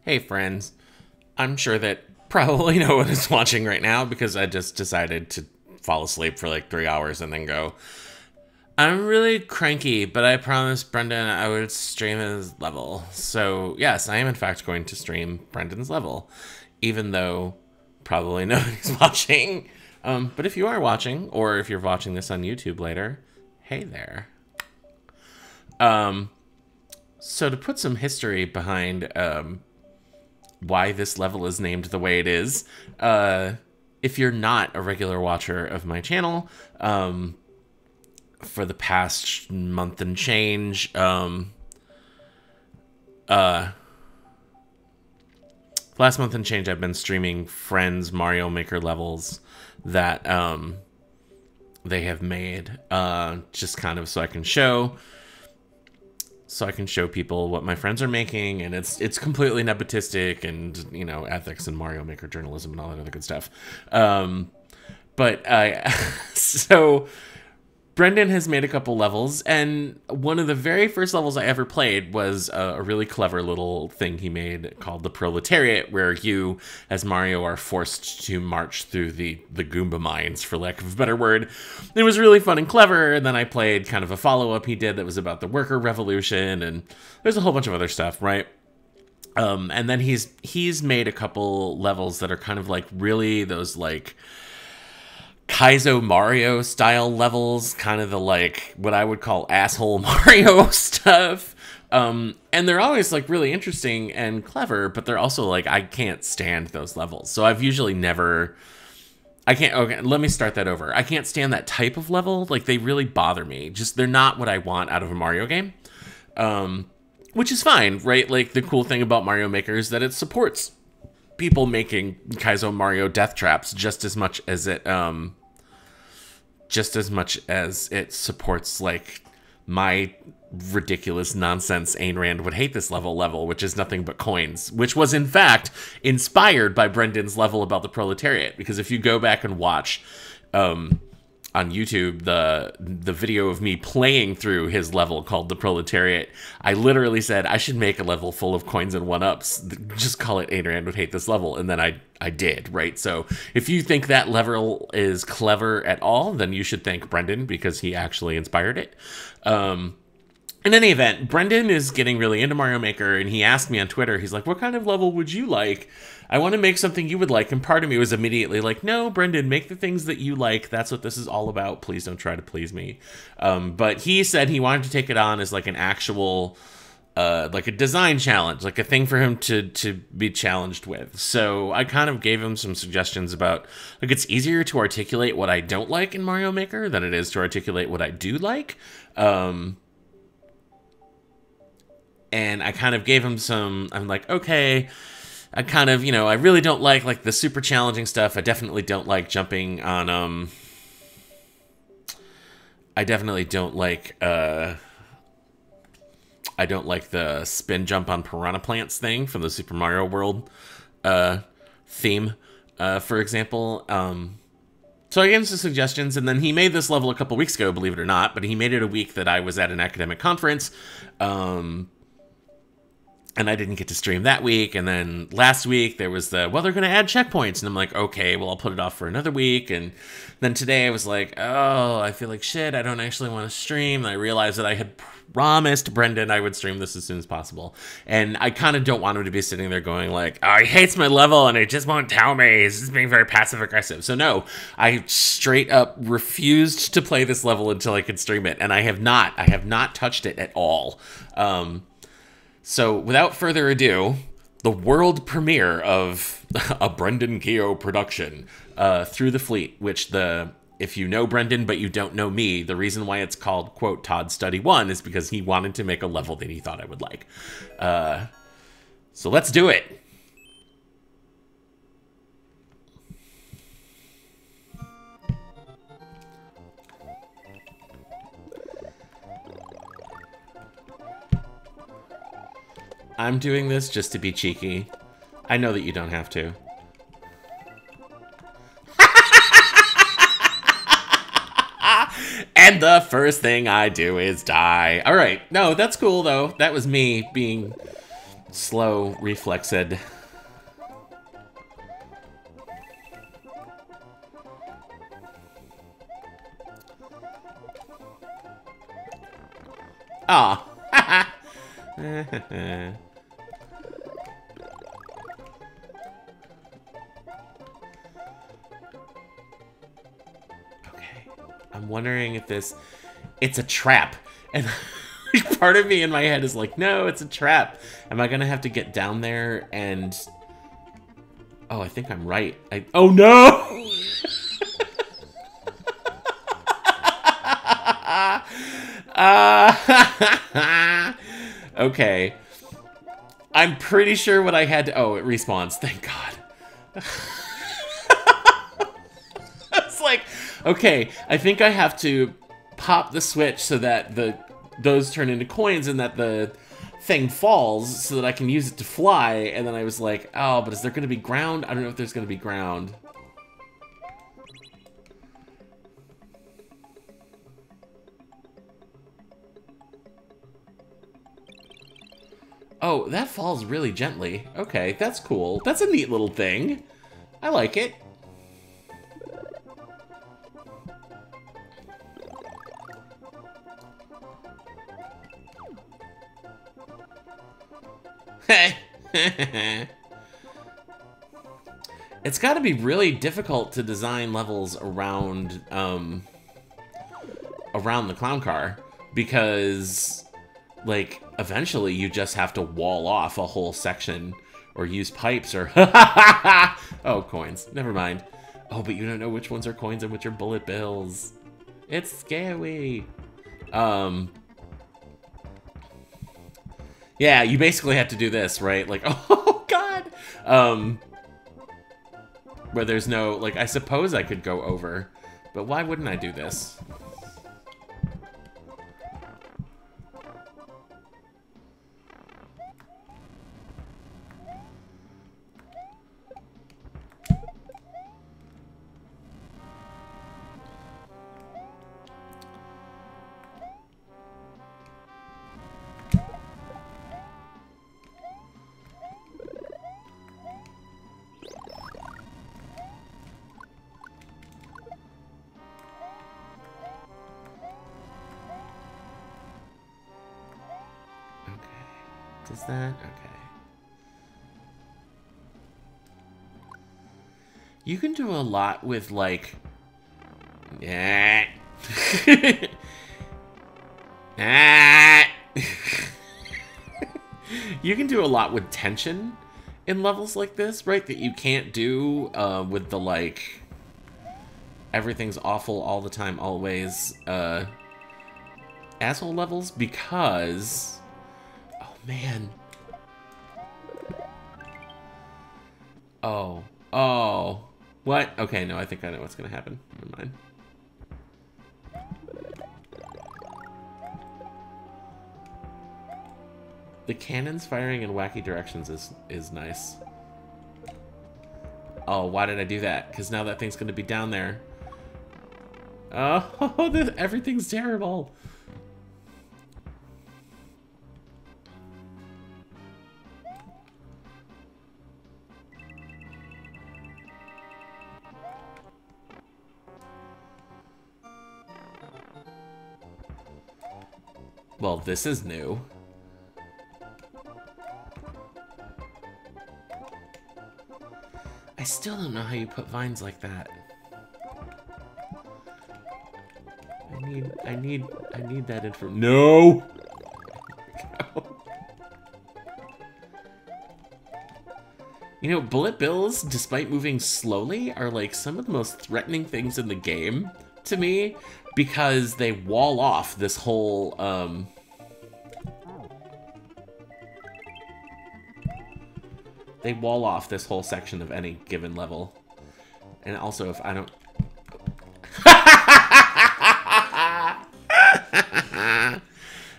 Hey friends, I'm sure that probably no one is watching right now because I just decided to fall asleep for like 3 hours and then go. I'm really cranky, but I promised Brendan I would stream his level. So yes, I am in fact going to stream Brendan's level, even though probably nobody's watching. But if you are watching, or if you're watching this on YouTube later, hey there. So to put some history behind why this level is named the way it is, if you're not a regular watcher of my channel, for the past month and change, last month and change, I've been streaming friends' Mario Maker levels that they have made, just kind of so I can show people what my friends are making, and it's completely nepotistic and, you know, ethics and Mario Maker journalism and all that other good stuff. So Brendan has made a couple levels, and one of the very first levels I ever played was a really clever little thing he made called the Proletariat, where you, as Mario, are forced to march through the Goomba mines, for lack of a better word. It was really fun and clever, and then I played kind of a follow-up he did that was about the worker revolution, and there's a whole bunch of other stuff, right? And then he's made a couple levels that are kind of like really those like Kaizo Mario style levels, kind of the like what I would call asshole Mario stuff. And they're always like really interesting and clever, but they're also like, I can't stand those levels. So I've usually never, okay, let me start that over. I can't stand that type of level. Like, they really bother me. Just, they're not what I want out of a Mario game. Which is fine, right? Like, the cool thing about Mario Maker is that it supports people making Kaizo Mario death traps just as much as it supports like my ridiculous nonsense Ayn Rand would hate this level, which is nothing but coins, which was in fact inspired by Brendan's level about the Proletariat. Because if you go back and watch on YouTube the video of me playing through his level called the Proletariat, I literally said I should make a level full of coins and one-ups, just call it Ayn Rand would hate this level, and then I did, right? So if you think that level is clever at all, then you should thank Brendan, because he actually inspired it. In any event, Brendan is getting really into Mario Maker, and he asked me on Twitter, he's like, what kind of level would you like? I want to make something you would like. And part of me was immediately like, no, Brendan, make the things that you like. That's what this is all about. Please don't try to please me. But he said he wanted to take it on as like an actual, like a design challenge, like a thing for him to be challenged with. So I kind of gave him some suggestions about, like, it's easier to articulate what I don't like in Mario Maker than it is to articulate what I do like. And I kind of gave him some, I'm like, okay, I kind of, you know, I really don't like the super challenging stuff. I definitely don't like jumping on, I definitely don't like, I don't like the spin jump on piranha plants thing from the Super Mario World, theme, for example. So I gave him some suggestions, and then he made this level a couple weeks ago, believe it or not, but he made it a week that I was at an academic conference, and I didn't get to stream that week. And then last week there was the, well, they're going to add checkpoints. And I'm like, okay, well, I'll put it off for another week. And then today I was like, oh, I feel like shit. I don't actually want to stream. And I realized that I had promised Brendan I would stream this as soon as possible. And I kind of don't want him to be sitting there going like, oh, he hates my level and he just won't tell me. He's just being very passive aggressive. So no, I straight up refused to play this level until I could stream it. And I have not touched it at all. So, without further ado, the world premiere of a Brendan Keogh production, Through the Fleet, which if you know Brendan but you don't know me, the reason why it's called, quote, Todd Study 1 is because he wanted to make a level that he thought I would like. So let's do it. I'm doing this just to be cheeky. I know that you don't have to. And the first thing I do is die. All right. No, that's cool, though. That was me being slow reflexed. Ah. I'm wondering if it's a trap. And part of me in my head is like, no, it's a trap. Am I going to have to get down there and... Oh, I think I'm right. Oh, no! Okay. I'm pretty sure what I had to... Oh, it respawns. Thank God. It's like, okay, I think I have to pop the switch so that those turn into coins and that the thing falls so that I can use it to fly. And then I was like, oh, but is there going to be ground? I don't know if there's going to be ground. Oh, that falls really gently. Okay, that's cool. That's a neat little thing. I like it. It's got to be really difficult to design levels around around the clown car, because like eventually you just have to wall off a whole section or use pipes or oh, coins. Never mind. Oh, but you don't know which ones are coins and which are bullet bills. It's scary. Yeah, you basically have to do this, right? Like, oh god. Where there's no, like, I suppose I could go over, but why wouldn't I do this? Does that? Okay. You can do a lot with, like... Yeah. You can do a lot with tension in levels like this, right? That you can't do with the, like... Everything's awful all the time, always. Asshole levels, because... Man. Oh. Oh. What? Okay, no, I think I know what's gonna happen. Never mind. The cannons firing in wacky directions is nice. Oh, why did I do that? Because now that thing's gonna be down there. Oh, everything's terrible. Well, this is new. I still don't know how you put vines like that. I need that info. No! You know, bullet bills, despite moving slowly, are like some of the most threatening things in the game to me, because they wall off this whole, they wall off this whole section of any given level. And also, if I don't...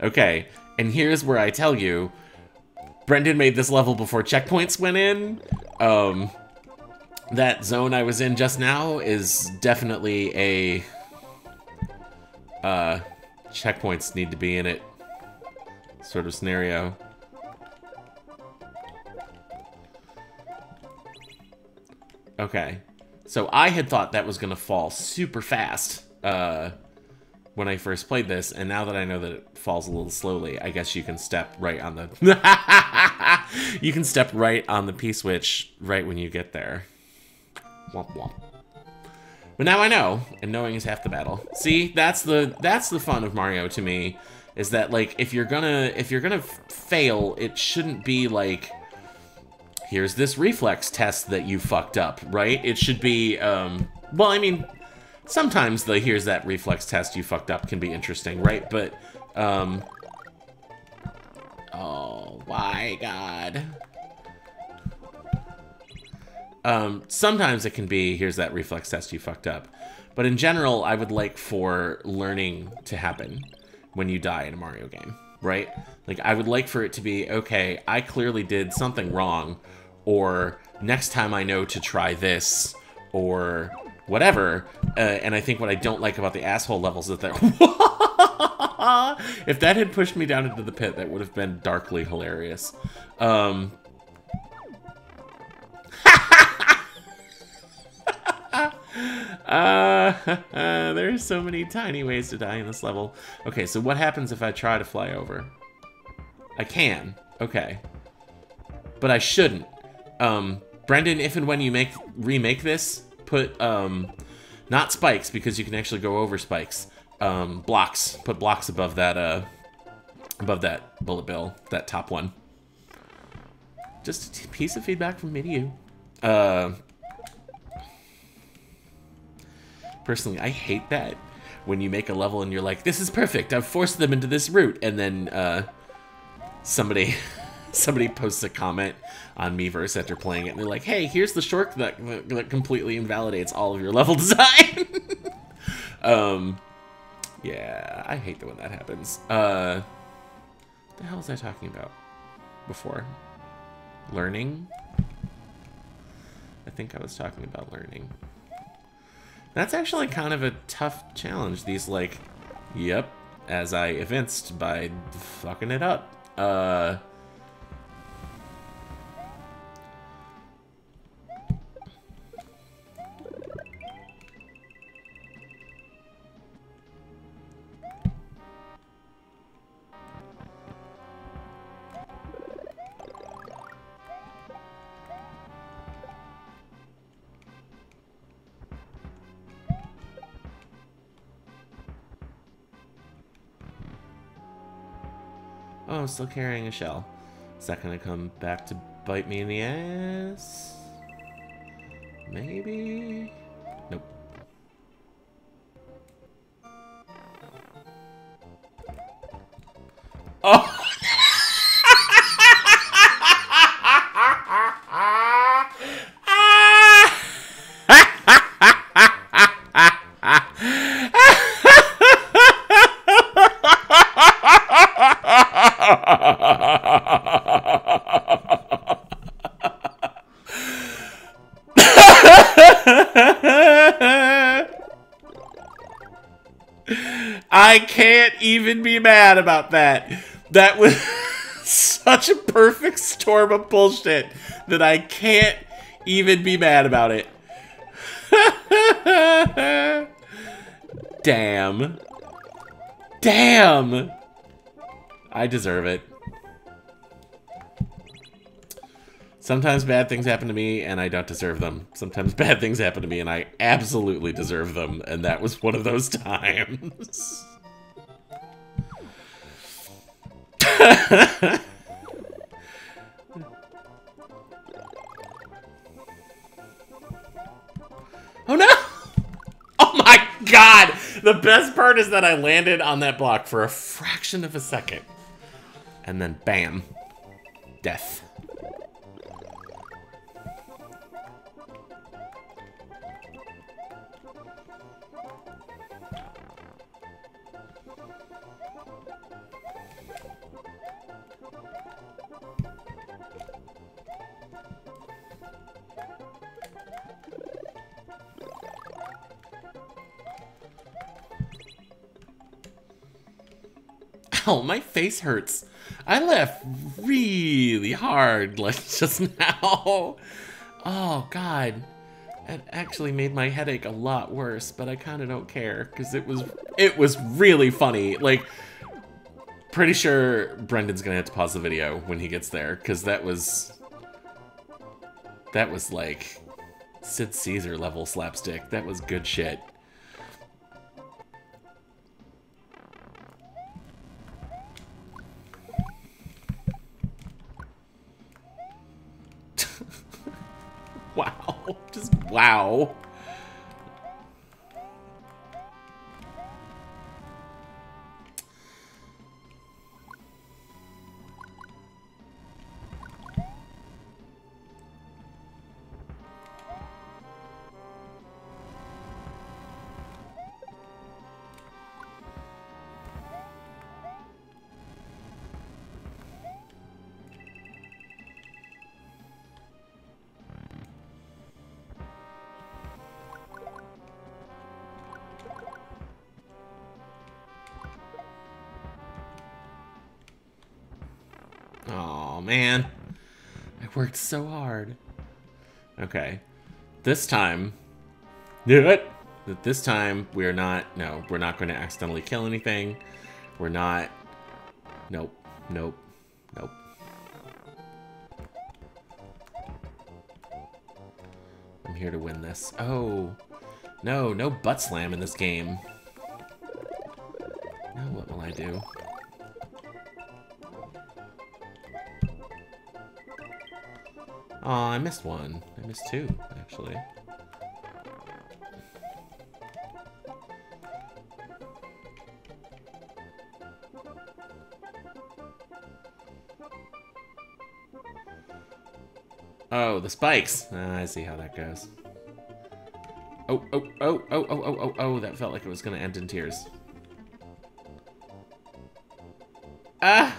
Okay, and here's where I tell you, Brendan made this level before checkpoints went in. That zone I was in just now is definitely a... checkpoints need to be in it sort of scenario. Okay. So I had thought that was going to fall super fast when I first played this, and now that I know that it falls a little slowly, I guess you can step right on the... you can step right on the P-switch right when you get there. Womp womp. But now I know, and knowing is half the battle. See, that's the fun of Mario to me, is that, like, if you're gonna fail, it shouldn't be like, here's this reflex test that you fucked up, right? It should be, well, I mean, sometimes the here's that reflex test you fucked up can be interesting, right? But, oh my god. Sometimes it can be, here's that reflex test you fucked up. But in general, I would like for learning to happen when you die in a Mario game, right? Like, I would like for it to be, okay, I clearly did something wrong, or next time I know to try this, or whatever. And I think what I don't like about the asshole levels is that if that had pushed me down into the pit, that would have been darkly hilarious. There's so many tiny ways to die in this level. Okay, so what happens if I try to fly over? I can. Okay. But I shouldn't. Brendan, if and when you remake this, put, not spikes, because you can actually go over spikes. Blocks. Put blocks above that bullet bill, that top one. Just a piece of feedback from me to you. Personally, I hate that when you make a level and you're like, this is perfect, I've forced them into this route, and then somebody posts a comment on Miiverse after playing it, and they're like, hey, here's the shortcut that completely invalidates all of your level design. Yeah, I hate when that happens. What the hell was I talking about before? Learning? I think I was talking about learning. That's actually kind of a tough challenge. These, like, yep, as I evinced by fucking it up. Oh, I'm still carrying a shell. Is that gonna come back to bite me in the ass? Maybe? Nope. Oh! I can't even be mad about that. That was such a perfect storm of bullshit that I can't even be mad about it. Damn. Damn. I deserve it. Sometimes bad things happen to me and I don't deserve them. Sometimes bad things happen to me and I absolutely deserve them. And that was one of those times. Oh no! Oh my god! The best part is that I landed on that block for a fraction of a second. And then bam. Death. Ow, my face hurts. I laughed really hard, like, just now. Oh, God. It actually made my headache a lot worse, but I kind of don't care because it was really funny. Like, pretty sure Brendan's gonna have to pause the video when he gets there because that was like Sid Caesar level slapstick. That was good shit. Wow. Just wow. Oh man, I worked so hard. Okay, this time, this time we're not. No, we're not going to accidentally kill anything. We're not. Nope. Nope. Nope. I'm here to win this. Oh, no, no butt slam in this game. Now what will I do? Oh, I missed one. I missed two, actually. Oh, the spikes. I see how that goes. Oh, oh, oh, oh, oh, oh, oh, oh, that felt like it was going to end in tears. Ah!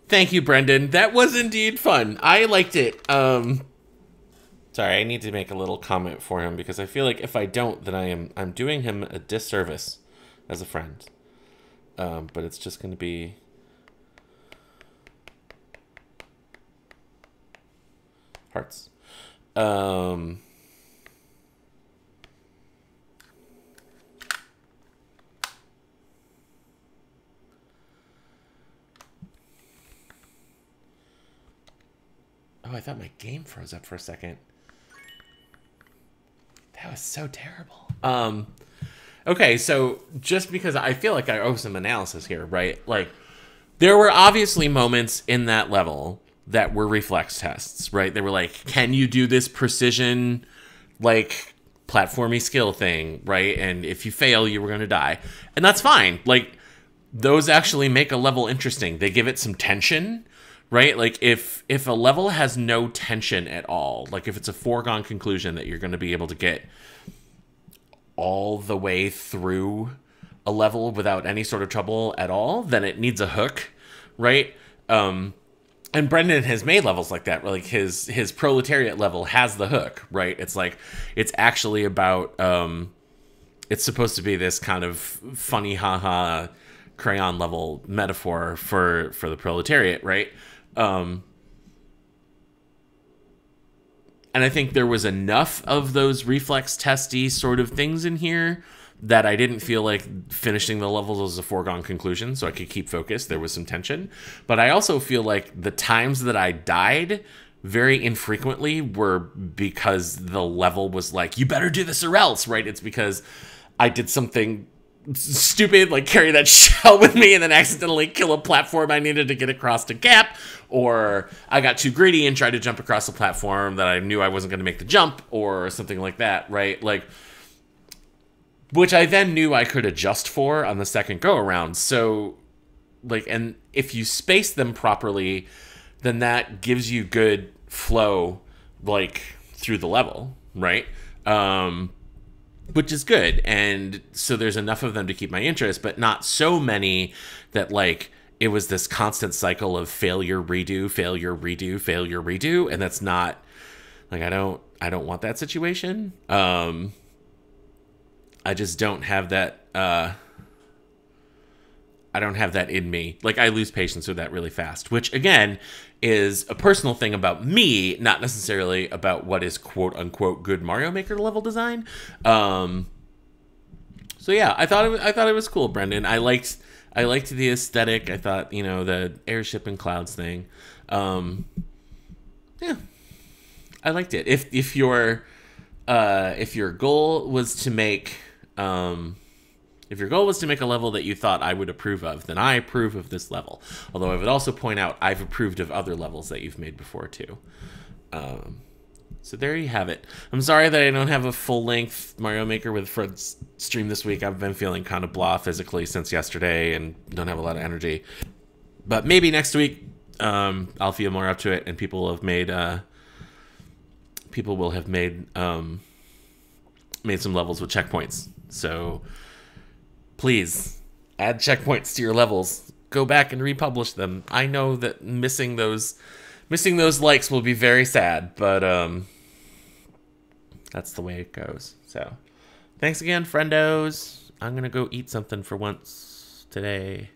Thank you, Brendan. That was indeed fun. I liked it. Sorry, I need to make a little comment for him because I feel like if I don't, then I'm doing him a disservice as a friend. But it's just going to be hearts. Oh, I thought my game froze up for a second. That was so terrible. Okay, so just because I feel like I owe some analysis here, right? Like, there were obviously moments in that level that were reflex tests, right? They were like, can you do this precision, like, platformy skill thing, right? And if you fail, you were going to die. And that's fine. Like, those actually make a level interesting. They give it some tension, right? Like, if a level has no tension at all, like, if it's a foregone conclusion that you're going to be able to get all the way through a level without any sort of trouble at all, then it needs a hook, right? And Brendan has made levels like that. Like his proletariat level has the hook, right? It's like, it's actually about, it's supposed to be this kind of funny haha crayon level metaphor for the proletariat, right? And I think there was enough of those reflex testy sort of things in here that I didn't feel like finishing the levels was a foregone conclusion, so I could keep focused. There was some tension. But I also feel like the times that I died very infrequently were because the level was like, you better do this or else, right? It's because I did something stupid, like carry that shell with me and then accidentally kill a platform I needed to get across a gap, or I got too greedy and tried to jump across a platform that I knew I wasn't going to make the jump, or something like that, right? Like, which I then knew I could adjust for on the second go around. So, like, and if you space them properly, then that gives you good flow, like, through the level, right? Which is good. And so there's enough of them to keep my interest, but not so many that, like, it was this constant cycle of failure, redo, failure, redo, failure, redo. And that's not, like, I want that situation. I just don't have that. I don't have that in me. Like, I lose patience with that really fast, which again is a personal thing about me, not necessarily about what is quote unquote good Mario Maker level design. So yeah, I thought it was cool, Brendan. I liked the aesthetic. I thought, the airship and clouds thing. Yeah, I liked it. If your goal was to make if your goal was to make a level that you thought I would approve of, then I approve of this level. Although I would also point out I've approved of other levels that you've made before too. So there you have it. I'm sorry that I don't have a full-length Mario Maker with Friends stream this week. I've been feeling kind of blah physically since yesterday and don't have a lot of energy. But maybe next week I'll feel more up to it, and people will have made made some levels with checkpoints. So please add checkpoints to your levels. Go back and republish them. I know that missing those likes will be very sad, but that's the way it goes. So thanks again, friendos. I'm gonna go eat something for once today.